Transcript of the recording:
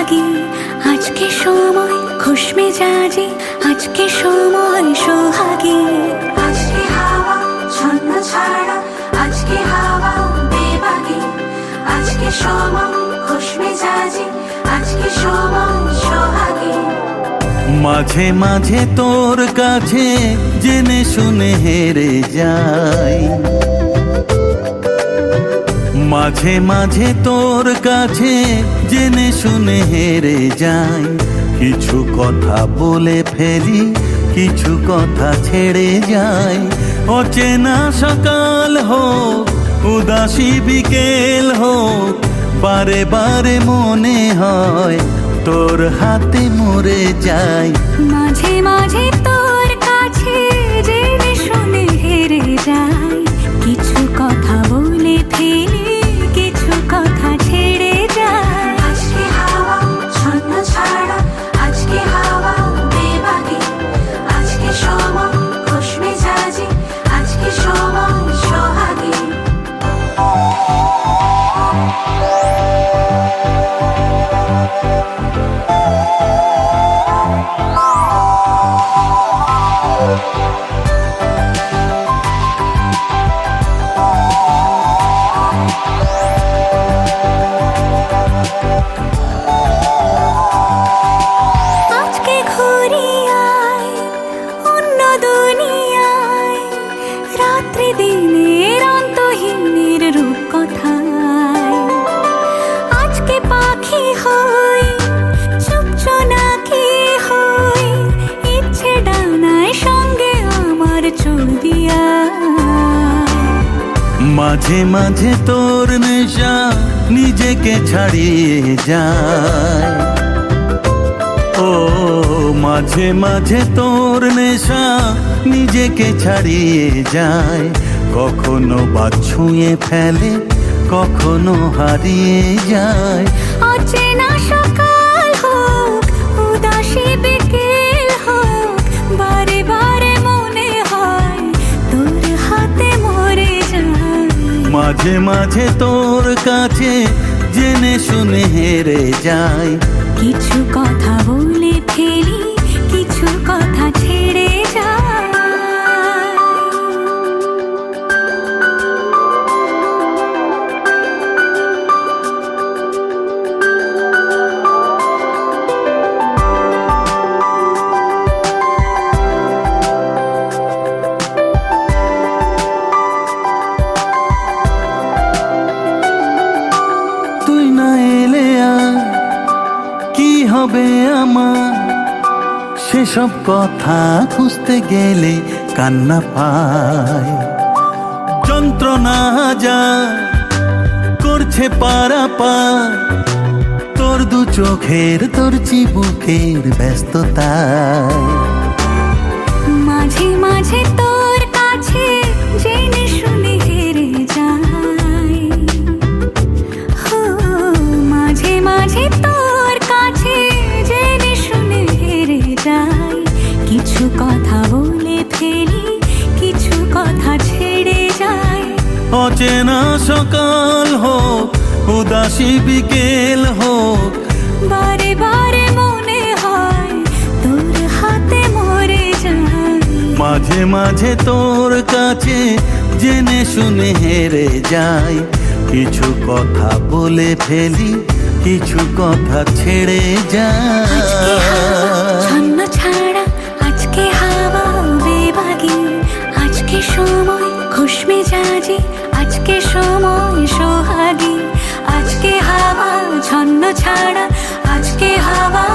বেবাগি, আজকে সময় খুশ মেজাজি, আজকে সময় সোহাগী। আজকে হাওয়া ছন্ন ছাড়া, আজকে হাওয়া বেবাগি, আজকে সময় খুশ মেজাজি, আজকে সময় সোহাগী। মাঝে মাঝে তোর কাছে জেনে শুনে হেরে যাই, মাঝে মাঝে তোর কাছে জেনে শুনে হেরে যাই। কিছু কথা বলে ফেলি, কিছু কথা ছেড়ে যাই। অচেনা সকাল হোক, উদাসী বিকেল হোক, বারে বারে মনে হয় তোর হাতে মরে যাই। মাঝে মাঝে তোর কাছে জেনে শুনে হেরে যাই, কিছু কথা বলে ফেলি, কিছু কথা ছেড়ে যাই। আজকে হাওয়া ছন্ন ছাড়া, আজকে হাওয়া বেবাগি, আজকে সময় খুশ মেজাজি, আজকে সময় সোহাগী। আজকে ঘুরি আয় অন্য দুনিয়ায়, রাত্রি দিনের অন্তহীনের রূপ কথায়। আজকে পাখি হই, চুপ জোনাকি হই, ইচ্ছে ডানায় সঙ্গে আমার চলবি আয়। মাঝে মাঝে তোর নেশা নিজেকে ছাড়িয়ে যায়, ও মাঝে মাঝে তোর নেশা নিজেকে ছাড়িয়ে যায়। কখনো বা ছুঁয়ে ফেলে, কখনো হারিয়ে যায়। অচেনা সকাল হোক, উদাসী বিকেল হোক, বারে বারে মনে হয় তোর হাতে মরে যায়। মাঝে মাঝে তোর কাছে জেনে শুনে হেরে যাই। কিছু কথা বলে ফেলি, কিছু কথা ছেড়ে যায়। তুই না এলে আর কি হবে আমার, সেসব কথা খুঁজতে গেলে কান্না পায়। যন্ত্রণা যা করছে পারাপার, তোর দু চোখের, তোর চিবুকের ব্যস্ততায়। মাঝে মাঝে তোর কাছে জেনে শুনে হেরে যাই, হো মাঝে মাঝে তোর কাছে জেনে শুনে হেরে যাই। কিছু কথা বলে ফেলি, কিছু কথা ছেড়ে যাই। অচেনা সকাল হোক, উদাসী বিকেল হোক, বারে বারে মনে হয় তোর হাতে মরে যায়। মাঝে মাঝে তোর কাছে জেনে শুনে হেরে যাই। কিছু কথা বলে ফেলি, কিছু কথা ছেড়ে যাই। ছন্ন ছাড়া, আজকে হাওয়া বেবাগি, আজকে সময় খুশ মেজাজি, আজকে সময় সোহাগী। আজকে হাওয়া ছন্ন ছাড়া, আজকে হাওয়া